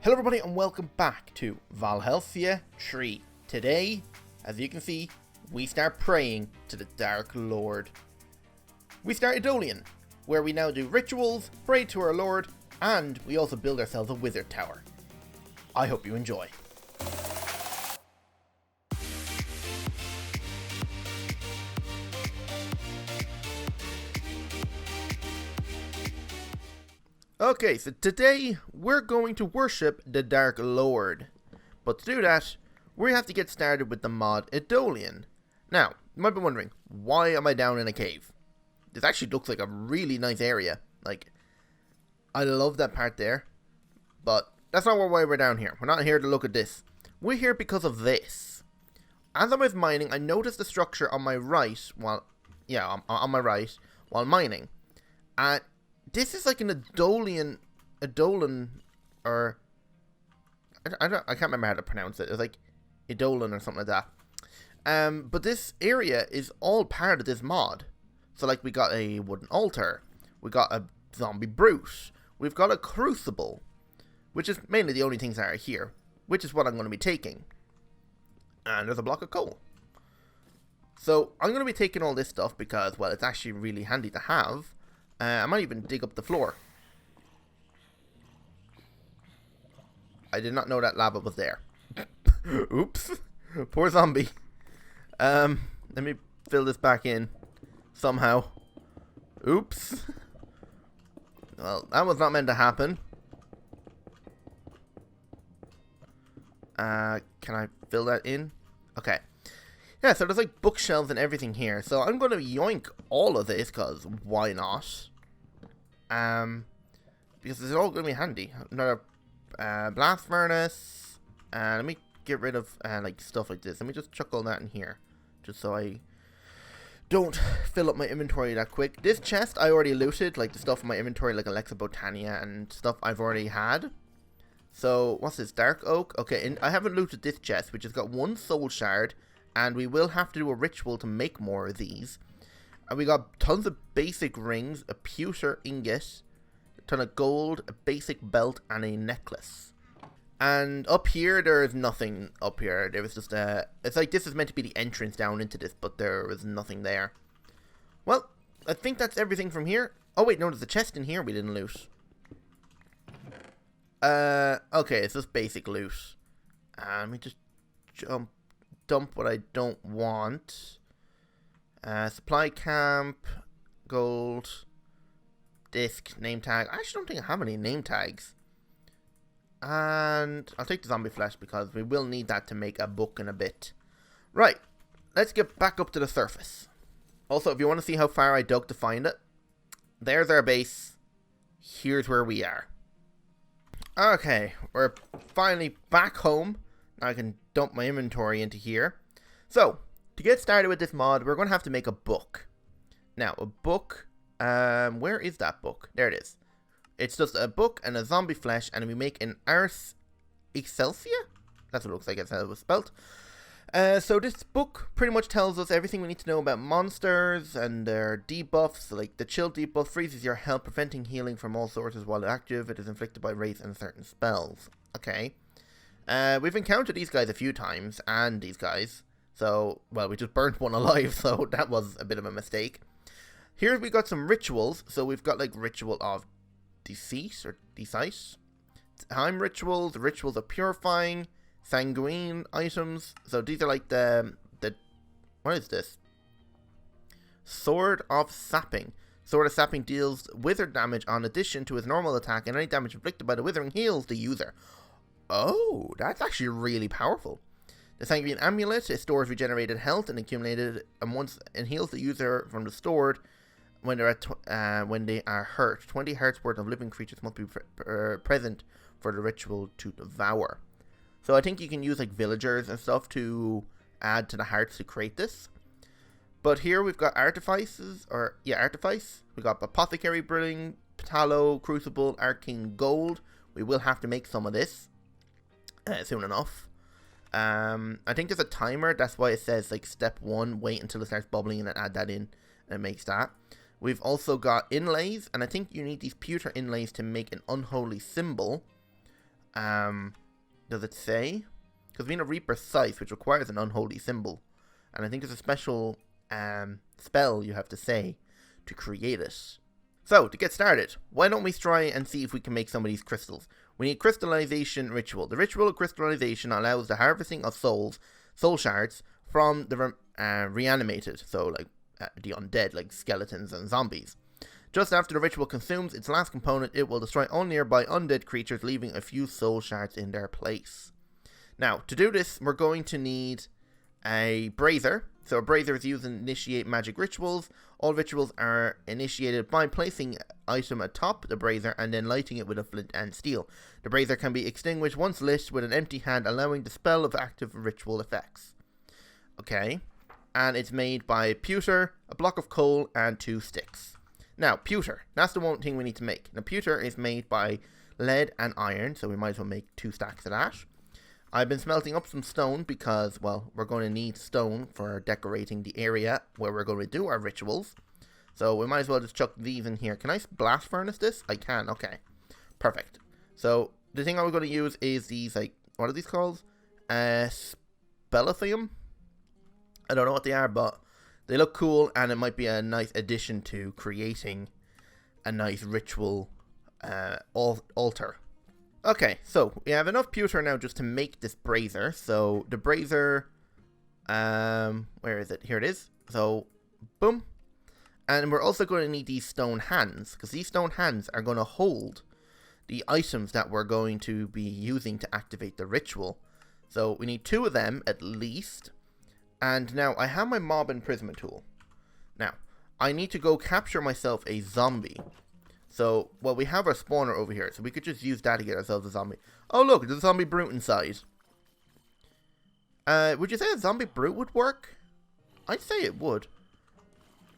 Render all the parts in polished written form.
Hello everybody and welcome back to Valhelsia 3. Today, as you can see, we start praying to the Dark Lord. We start Eidolon, where we now do rituals, pray to our Lord, and we also build ourselves a wizard tower. I hope you enjoy. Okay, so today we're going to worship the Dark Lord. But to do that, we have to get started with the mod Eidolon. Now, you might be wondering, why am I down in a cave? This actually looks like a really nice area. Like, I love that part there. But that's not why we're down here. We're not here to look at this. We're here because of this. As I was mining, I noticed the structure on my right while... on my right while mining. And this is like an Eidolon, or I can't remember how to pronounce it. It's like Eidolon or something like that. But this area is all part of this mod. So like we got a wooden altar, we got a zombie brute, we've got a crucible, which is mainly the only things that are here, which is what I'm going to be taking. And there's a block of coal. So I'm going to be taking all this stuff because, well, it's actually really handy to have. I might even dig up the floor. I did not know that lava was there. Oops. Poor zombie. Let me fill this back in somehow. Oops. Well, that was not meant to happen. Can I fill that in? Okay. Yeah, so there's like bookshelves and everything here. So I'm going to yoink all of this, because why not? Because it's all going to be handy. Another blast furnace. Let me get rid of like stuff like this. Let me just chuck all that in here, just so I don't fill up my inventory that quick. This chest I already looted, like the stuff in my inventory, like Alexa Botania and stuff I've already had. So what's this? Dark oak. Okay, and I haven't looted this chest, which has got one soul shard. And we will have to do a ritual to make more of these. And we got tons of basic rings, a pewter ingot, a ton of gold, a basic belt, and a necklace. And up here, there is nothing up here. There was just a... It's like this is meant to be the entrance down into this, but there was nothing there. Well, I think that's everything from here. Oh wait, no, there's a chest in here we didn't loot. Okay, it's just basic loot. Let me just dump what I don't want. Supply camp, gold, disc, name tag. I actually don't think I have any name tags. And I'll take the zombie flesh because we will need that to make a book in a bit. Right, let's get back up to the surface. Also, if you want to see how far I dug to find it, there's our base. Here's where we are. Okay, we're finally back home. Now I can dump my inventory into here. So, to get started with this mod, we're going to have to make a book. Now, a book, where is that book? There it is. It's just a book and a zombie flesh, and we make an Ars Excelsia? That's what it looks like, that's how it was spelled. So this book pretty much tells us everything we need to know about monsters and their debuffs. Like the chill debuff freezes your health, preventing healing from all sources while active. It is inflicted by wraiths and certain spells. Okay. We've encountered these guys a few times, and these guys. So, well, we just burnt one alive, so that was a bit of a mistake. Here we got some rituals. So we've got like ritual of deceit or decite. Time rituals, rituals of purifying, sanguine items. So these are like the what is this? Sword of sapping. Sword of sapping deals wither damage on addition to his normal attack, and any damage inflicted by the withering heals the user. Oh, that's actually really powerful. The Sanguine Amulet, it stores regenerated health and accumulated and heals the user from the stored when they are hurt. 20 hearts worth of living creatures must be present for the ritual to devour. So I think you can use like villagers and stuff to add to the hearts to create this. But here we've got artifice. We got apothecary, brewing, tallow, crucible, arcane gold. We will have to make some of this soon enough. I think there's a timer, that's why it says like step 1, wait until it starts bubbling and then add that in, and it makes that. We've also got inlays, and I think you need these pewter inlays to make an unholy symbol. Does it say? Because being a Reaper's Scythe, which requires an unholy symbol. And I think there's a special spell you have to say to create it. So, to get started, why don't we try and see if we can make some of these crystals? We need crystallization ritual. The ritual of crystallization allows the harvesting of soul shards from the reanimated, so like the undead, like skeletons and zombies. Just after the ritual consumes its last component, it will destroy all nearby undead creatures, leaving a few soul shards in their place. Now, to do this, we're going to need a brazier. So a brazier is used to initiate magic rituals. All rituals are initiated by placing an item atop the brazier and then lighting it with a flint and steel. The brazier can be extinguished once lit with an empty hand, allowing the spell of active ritual effects. Okay, and it's made by pewter, a block of coal, and 2 sticks. Now, pewter, that's the one thing we need to make. Now, pewter is made by lead and iron, so we might as well make 2 stacks of that. I've been smelting up some stone because, well, we're going to need stone for decorating the area where we're going to do our rituals. So we might as well just chuck these in here. Can I blast furnace this? I can, okay. Perfect. So the thing I'm going to use is these, like, what are these called? Spelithium? I don't know what they are, but they look cool and it might be a nice addition to creating a nice ritual altar. Okay, so we have enough pewter now just to make this brazier. So the brazier, where is it? Here it is. So, boom. And we're also going to need these stone hands, because these stone hands are going to hold the items that we're going to be using to activate the ritual. So we need 2 of them at least. And now I have my mob imprisonment tool. Now, I need to go capture myself a zombie. So, well, we have our spawner over here, so we could just use that to get ourselves a zombie. Oh, look, there's a zombie brute inside. Would you say a zombie brute would work? I'd say it would.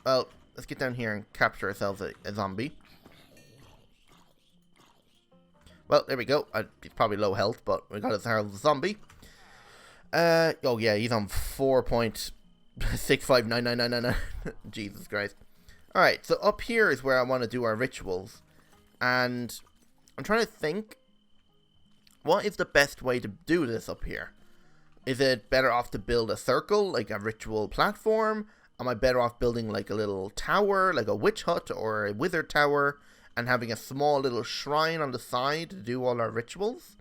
Well, let's get down here and capture ourselves a zombie. Well, there we go. He's probably low health, but we got ourselves a zombie. Oh yeah, he's on 4.659999. Jesus Christ. Alright, so up here is where I want to do our rituals. And I'm trying to think, what is the best way to do this up here? Is it better off to build a circle, like a ritual platform? Am I better off building like a little tower, like a witch hut or a wizard tower, and having a small little shrine on the side to do all our rituals?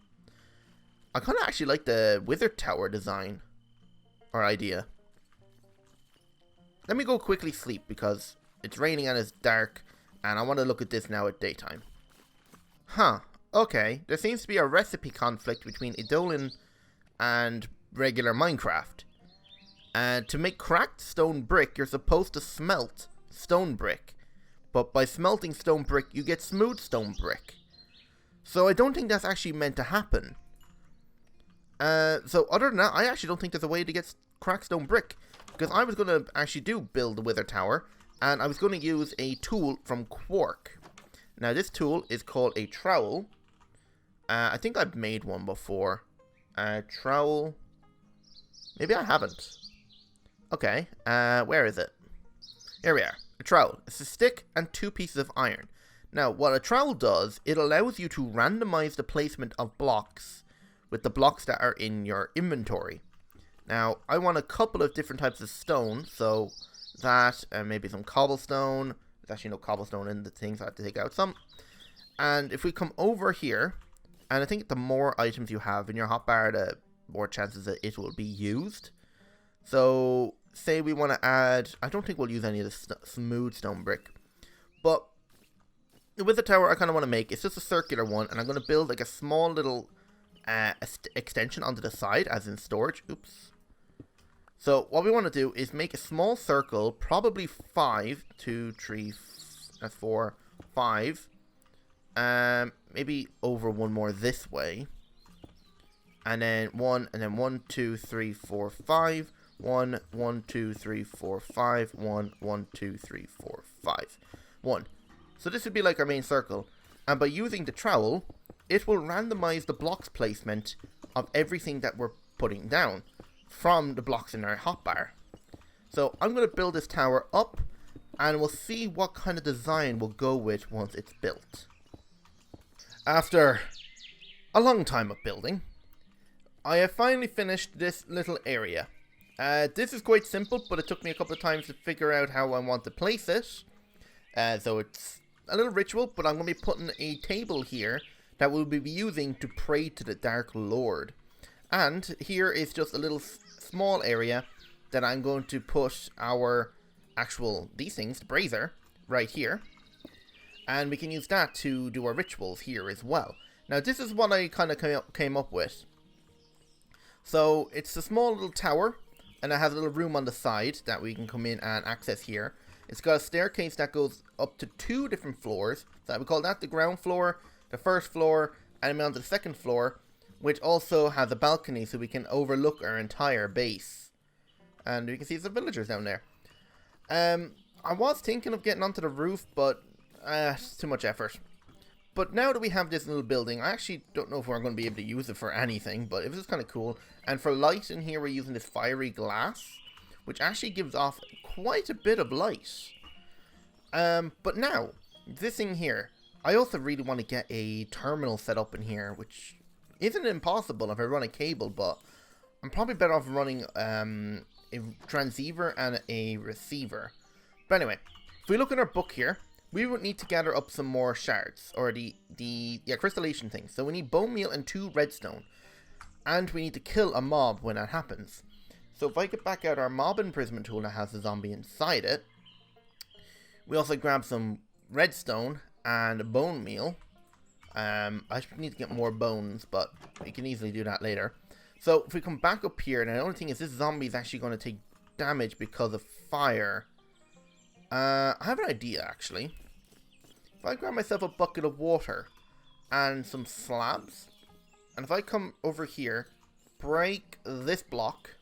I kind of actually like the wizard tower design, or idea. Let me go quickly sleep because it's raining and it's dark, and I want to look at this now at daytime. Huh, okay. There seems to be a recipe conflict between Eidolon and regular Minecraft. To make cracked stone brick, you're supposed to smelt stone brick. But by smelting stone brick, you get smooth stone brick. So I don't think that's actually meant to happen. So other than that, I actually don't think there's a way to get cracked stone brick. Because I was going to actually build the wither tower. And I was going to use a tool from Quark. Now this tool is called a trowel. I think I've made one before. Trowel. Maybe I haven't. Okay, where is it? Here we are. A trowel. It's a stick and 2 pieces of iron. Now, what a trowel does, it allows you to randomize the placement of blocks with the blocks that are in your inventory. Now, I want a couple of different types of stone, so that, and maybe some cobblestone. There's actually no cobblestone in the thing, so I have to take out some. And if we come over here, and I think the more items you have in your hotbar, the more chances that it will be used. So, say we want to add, I don't think we'll use any of the smooth stone brick, but with the tower I kind of want to make, it's just a circular one, and I'm going to build like a small little extension onto the side, as in storage. Oops. So what we want to do is make a small circle, probably 5, 2, 3, 4, 5. Maybe over one more this way. And then 1, and then 1, 2, 3, 4, 5. 1, 1, 2, 3, 4, 5. 1, 1, 2, 3, 4, 5. 1. So this would be like our main circle. And by using the trowel, it will randomize the blocks placement of everything that we're putting down from the blocks in our hotbar. So I'm going to build this tower up, and we'll see what kind of design we'll go with once it's built. After a long time of building, I have finally finished this little area. This is quite simple, but it took me a couple of times to figure out how I want to place it. So it's a little ritual, but I'm going to be putting a table here that we'll be using to pray to the Dark Lord. And here is just a little small area that I'm going to put our these things, the brazier, right here. And we can use that to do our rituals here as well. Now this is what I kind of came up with. So it's a small little tower, and it has a little room on the side that we can come in and access here. It's got a staircase that goes up to 2 different floors. So we call that the ground floor, the first floor, and then on the second floor, which also has a balcony so we can overlook our entire base. And we can see some villagers down there. I was thinking of getting onto the roof, but it's too much effort. But now that we have this little building, I actually don't know if we're going to be able to use it for anything, but it was kind of cool. And for light in here, we're using this fiery glass, which actually gives off quite a bit of light. But now, this thing here, I also really want to get a terminal set up in here, which isn't impossible if I run a cable, but I'm probably better off running a transceiver and a receiver. But anyway, if we look in our book here, we would need to gather up some more shards, or the crystallation thing. So we need bone meal and 2 redstone. And we need to kill a mob when that happens. So if I get back out our mob imprisonment tool that has a zombie inside it, we also grab some redstone and bone meal. I need to get more bones, but we can easily do that later. So if we come back up here, and the only thing is this zombie is actually going to take damage because of fire. I have an idea, actually. If I grab myself a bucket of water and some slabs, and if I come over here, break this block,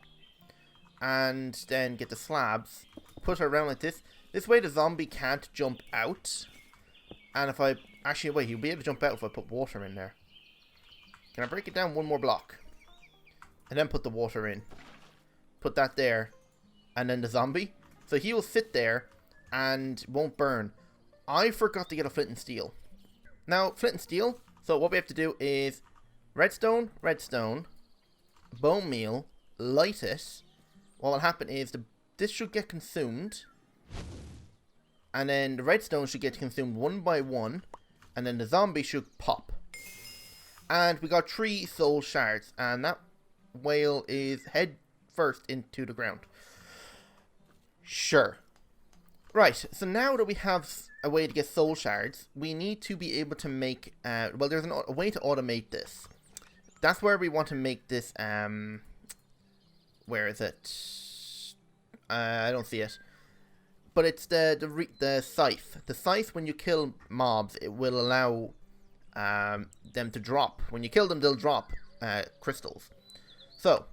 and then get the slabs, put it around like this way the zombie can't jump out. And if I, actually wait, he'll be able to jump out if I put water in there. Can I break it down 1 more block? And then put the water in. Put that there, and then the zombie. So he will sit there and won't burn. I forgot to get a flint and steel. Now, flint and steel, so what we have to do is redstone, bone meal, light it. What will happen is this should get consumed, and then the redstone should get consumed 1 by 1, and then the zombie should pop. And we got 3 soul shards, and that whale is head first into the ground. Sure. Right, so now that we have a way to get soul shards, we need to be able to make, well, there's a way to automate this. That's where we want to make this, where is it? I don't see it. But it's the scythe. The scythe, when you kill mobs, it will allow them to drop. When you kill them, they'll drop crystals. So,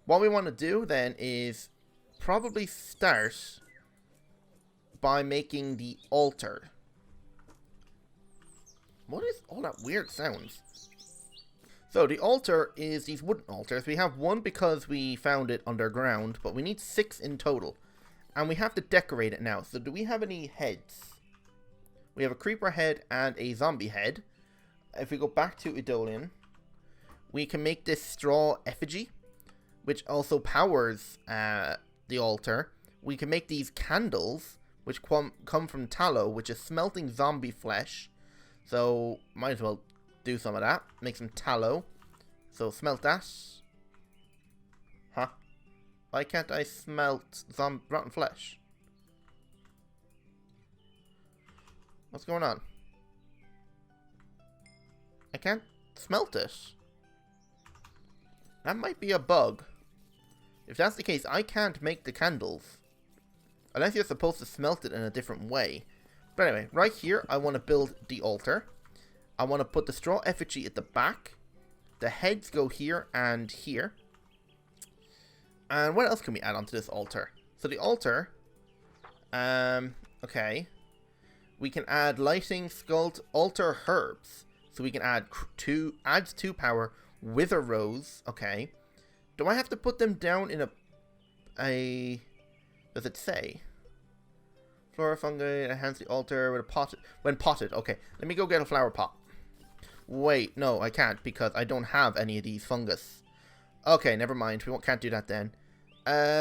what we want to do then is probably start by making the altar. What is all that weird sounds? So the altar is these wooden altars. We have 1 because we found it underground, but we need 6 in total. And we have to decorate it now. So do we have any heads? We have a creeper head and a zombie head. If we go back to Eidolon, we can make this straw effigy, which also powers the altar. We can make these candles, which come from tallow, which is smelting zombie flesh. So, might as well do some of that. Make some tallow. So, smelt that. Huh? Why can't I smelt rotten flesh? What's going on? I can't smelt it. That might be a bug. If that's the case, I can't make the candles. Unless you're supposed to smelt it in a different way. But anyway, right here, I want to build the altar. I want to put the straw effigy at the back. The heads go here and here. And what else can we add onto this altar? So the altar, okay. We can add lighting, sculpt, altar herbs. So we can add adds 2 power, wither rose, okay. Do I have to put them down in a does it say? Flora fungi enhance the altar with a potted, when potted. Okay, let me go get a flower pot. Wait, no, I can't because I don't have any of these fungus. Okay, never mind. Can't do that then.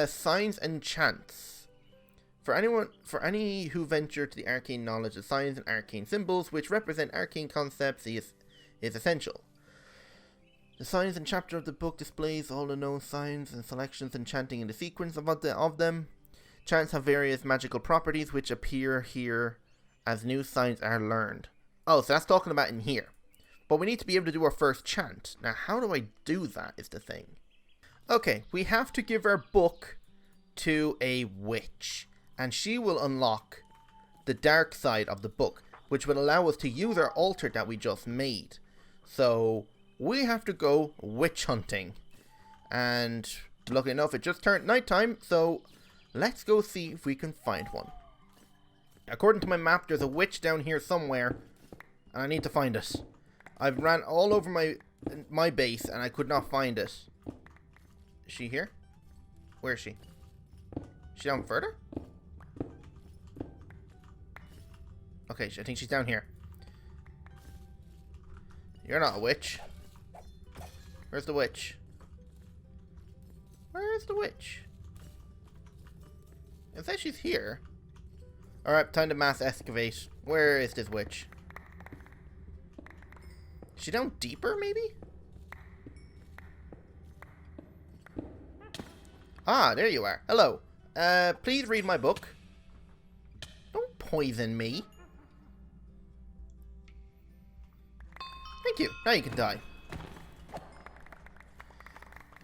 Signs and chants. For any who venture to the arcane knowledge of signs and arcane symbols, which represent arcane concepts, is essential. The signs and chapter of the book displays all the known signs and selections and chanting in the sequence of them. Chants have various magical properties which appear here as new signs are learned. Oh, so that's talking about in here. But we need to be able to do our first chant. Now, how do I do that is the thing. Okay, we have to give our book to a witch. And she will unlock the dark side of the book, which will allow us to use our altar that we just made. So, we have to go witch hunting. And, luckily enough, it just turned nighttime, so let's go see if we can find one. According to my map, there's a witch down here somewhere, and I need to find it. I've ran all over my base, and I could not find it. Is she here? Where is she? Is she down further? Okay, I think she's down here. You're not a witch. Where's the witch? Where is the witch? It says she's here. Alright, time to mass excavate. Where is this witch? Is she down deeper, maybe? Ah, there you are. Hello. Please read my book. Don't poison me. Thank you. Now you can die.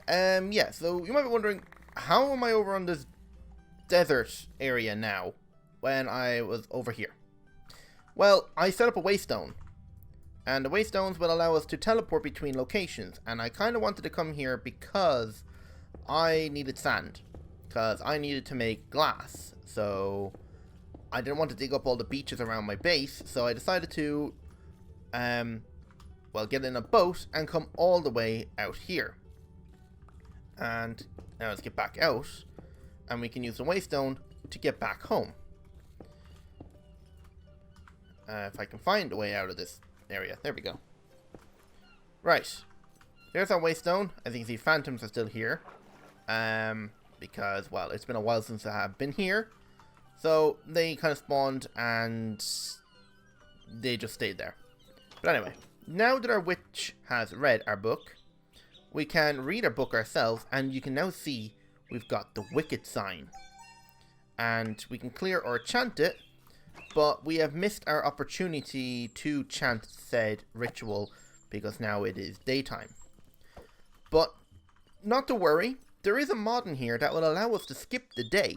Yeah, so you might be wondering, how am I over on this desert area now when I was over here? Well, I set up a waystone. And the waystones will allow us to teleport between locations. And I kind of wanted to come here because I needed sand. Because I needed to make glass. So I didn't want to dig up all the beaches around my base. So I decided to well, get in a boat and come all the way out here. And now let's get back out. And we can use the waystone to get back home. If I can find a way out of this area. There we go. Right. There's our waystone. As you can see, phantoms are still here. Because, well, it's been a while since I have been here. So, they kind of spawned and they just stayed there. But anyway, now that our witch has read our book, we can read our book ourselves, and you can now see we've got the wicked sign. And we can clear or chant it, but we have missed our opportunity to chant said ritual because now it is daytime. But not to worry, there is a mod in here that will allow us to skip the day.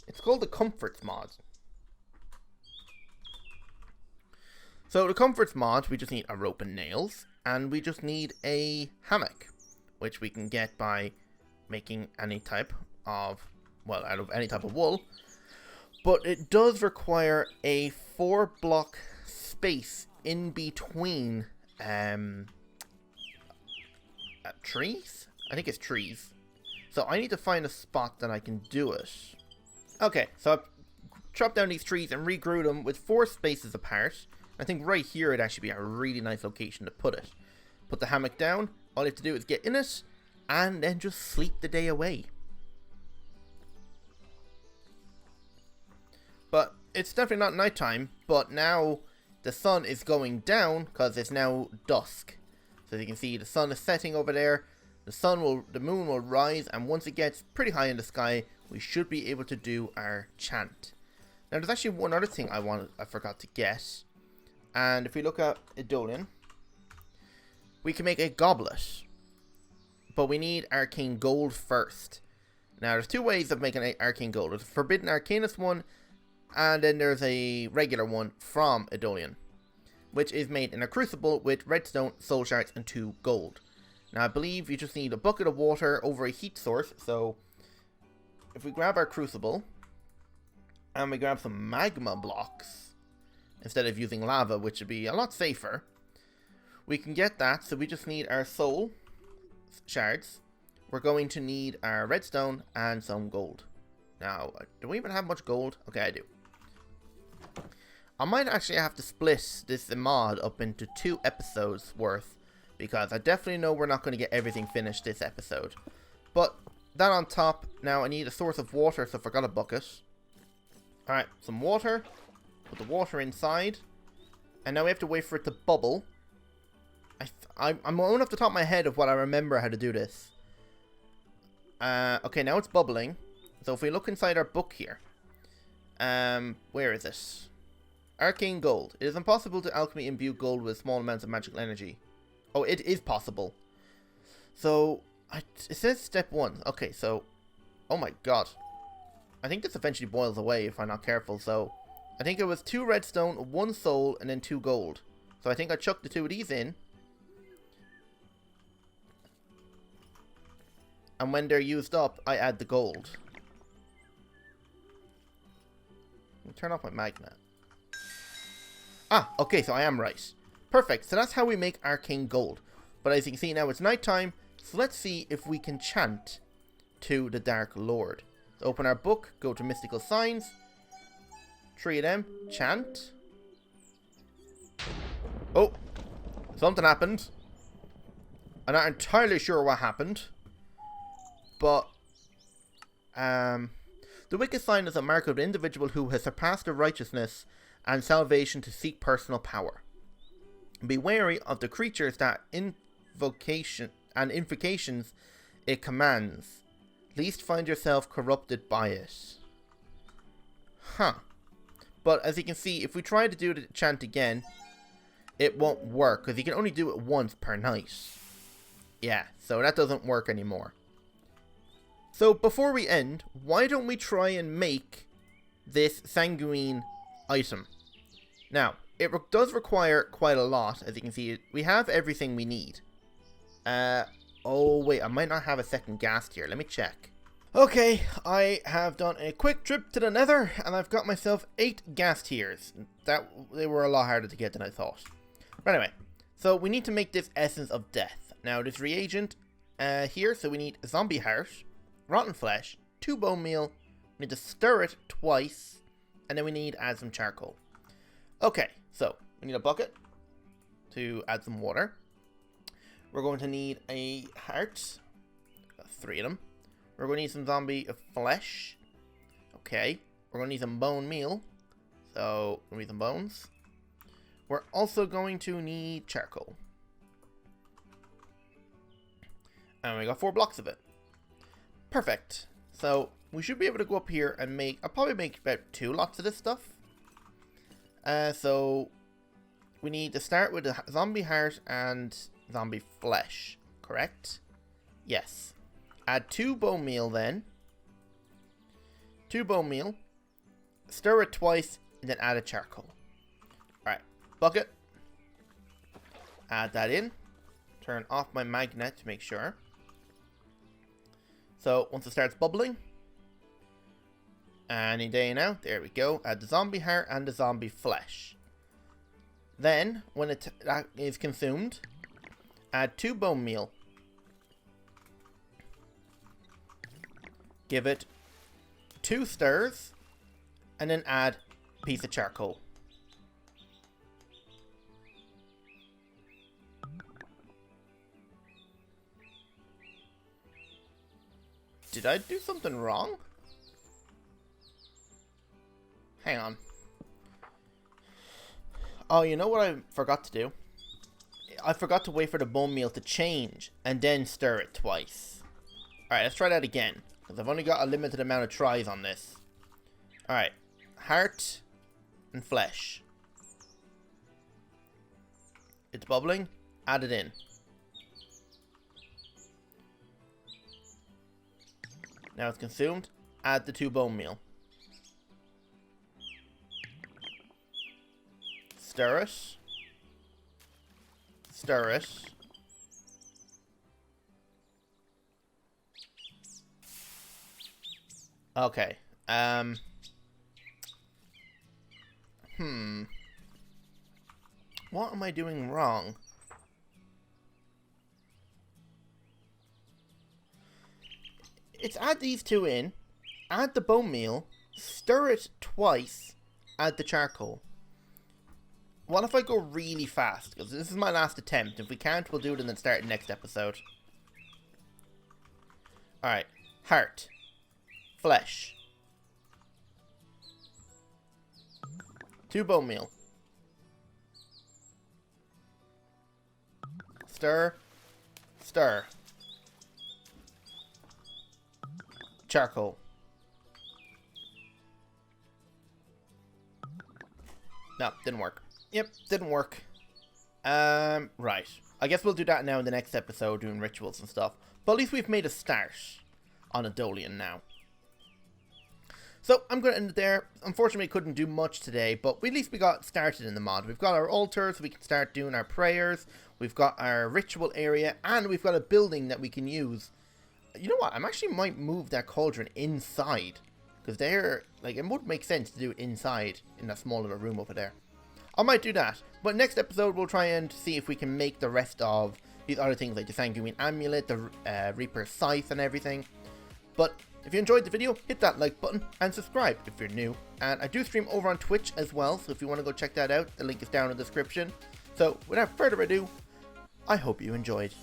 It's called the Comforts mod. So the Comforts mod, we just need a rope and nails, and we just need a hammock, which we can get by making any type of, well, out of any type of wool. But it does require a 4-block space in between trees? I think it's trees. So I need to find a spot that I can do it. Okay, so I've chopped down these trees and regrew them with 4 spaces apart. I think right here would actually be a really nice location to put it. Put the hammock down. All you have to do is get in it and then just sleep the day away. But it's definitely not nighttime, but now the sun is going down because it's now dusk. So as you can see, the sun is setting over there. The moon will rise, and once it gets pretty high in the sky, we should be able to do our chant. Now there's actually one other thing I forgot to get. And if we look at Eidolon, we can make a goblet. But we need arcane gold first. Now there's 2 ways of making an arcane gold. There's a forbidden arcanist one, and then there's a regular one from Eidolon, which is made in a crucible with redstone, soul shards, and 2 gold. Now I believe you just need a bucket of water over a heat source. So if we grab our crucible and we grab some magma blocks instead of using lava, which would be a lot safer, we can get that. So we just need our soul shards. We're going to need our redstone and some gold. Now, do we even have much gold? Okay, I do. I might actually have to split this mod up into 2 episodes worth, because I definitely know we're not going to get everything finished this episode. But that on top, now I need a source of water, so I forgot a bucket. Alright, some water. Put the water inside. And now we have to wait for it to bubble. I'm going off the top of my head of what I remember how to do this. Okay, now it's bubbling. So if we look inside our book here. Where is it? Arcane gold. It is impossible to alchemy imbue gold with small amounts of magical energy. Oh, it is possible. So, it says step 1. Okay, so... Oh my god. I think this eventually boils away if I'm not careful, so... I think it was 2 redstone, 1 soul, and then 2 gold. So I think I chucked the 2 of these in. And when they're used up, I add the gold. Let me turn off my magnet. Ah, okay, so I am right. Perfect, so that's how we make arcane gold. But as you can see now, it's nighttime, so let's see if we can chant to the Dark Lord. So open our book, go to mystical signs. 3 of them, chant. Oh, something happened. I'm not entirely sure what happened. But, the wicked sign is a mark of an individual who has surpassed their righteousness and salvation to seek personal power. Be wary of the creatures that invocations it commands, lest find yourself corrupted by it. Huh. But as you can see, if we try to do the chant again, it won't work, because you can only do it once per night. Yeah, so that doesn't work anymore. So before we end, why don't we try and make this sanguine item? Now, it does require quite a lot, as you can see. We have everything we need. Oh wait, I might not have a second ghast here. Let me check. Okay, I have done a quick trip to the nether, and I've got myself 8 ghast tears. They were a lot harder to get than I thought. But anyway, so we need to make this essence of death. Now, this reagent here, so we need zombie heart, rotten flesh, 2 bone meal, we need to stir it twice, and then we need to add some charcoal. Okay, so we need a bucket to add some water. We're going to need a heart, 3 of them. We're going to need some zombie flesh. Okay, we're going to need some bone meal, so we need some bones. We're also going to need charcoal. And we got 4 blocks of it. Perfect. So we should be able to go up here and make... I'll probably make about 2 lots of this stuff. So we need to start with the zombie heart and zombie flesh. Correct? Yes. Add 2 bone meal then. 2 bone meal. Stir it twice and then add a charcoal. Alright. Bucket. Add that in. Turn off my magnet to make sure. So, once it starts bubbling, any day now, there we go, add the zombie heart and the zombie flesh. Then, when that is consumed, add 2 bone meal. Give it 2 stirs, and then add a piece of charcoal. Did I do something wrong? Hang on. Oh, you know what I forgot to do? I forgot to wait for the bone meal to change and then stir it twice. Alright, let's try that again, because I've only got a limited amount of tries on this. Alright. Heart and flesh. It's bubbling. Add it in. Now it's consumed. Add the 2 bone meal. Stir it. Stir it. Okay. What am I doing wrong? It's add these 2 in, add the bone meal, stir it twice, add the charcoal. what if I go really fast? Because this is my last attempt. If we can't, we'll do it and then start next episode. Alright. Heart. Flesh. 2 bone meal. Stir. Stir. Charcoal. No, didn't work. Yep, didn't work. Right. I guess we'll do that now in the next episode, doing rituals and stuff. But at least we've made a start on Eidolon now. So, I'm going to end it there. Unfortunately, couldn't do much today, but at least we got started in the mod. We've got our altar, so we can start doing our prayers. We've got our ritual area, and we've got a building that we can use. You know what? I actually might move that cauldron inside. Because they're, like, it would make sense to do it inside in that small little room over there. I might do that. But next episode, we'll try and see if we can make the rest of these other things, like the Sanguine Amulet, the Reaper Scythe, and everything. But if you enjoyed the video, hit that like button and subscribe if you're new. And I do stream over on Twitch as well, so if you want to go check that out, the link is down in the description. So without further ado, I hope you enjoyed.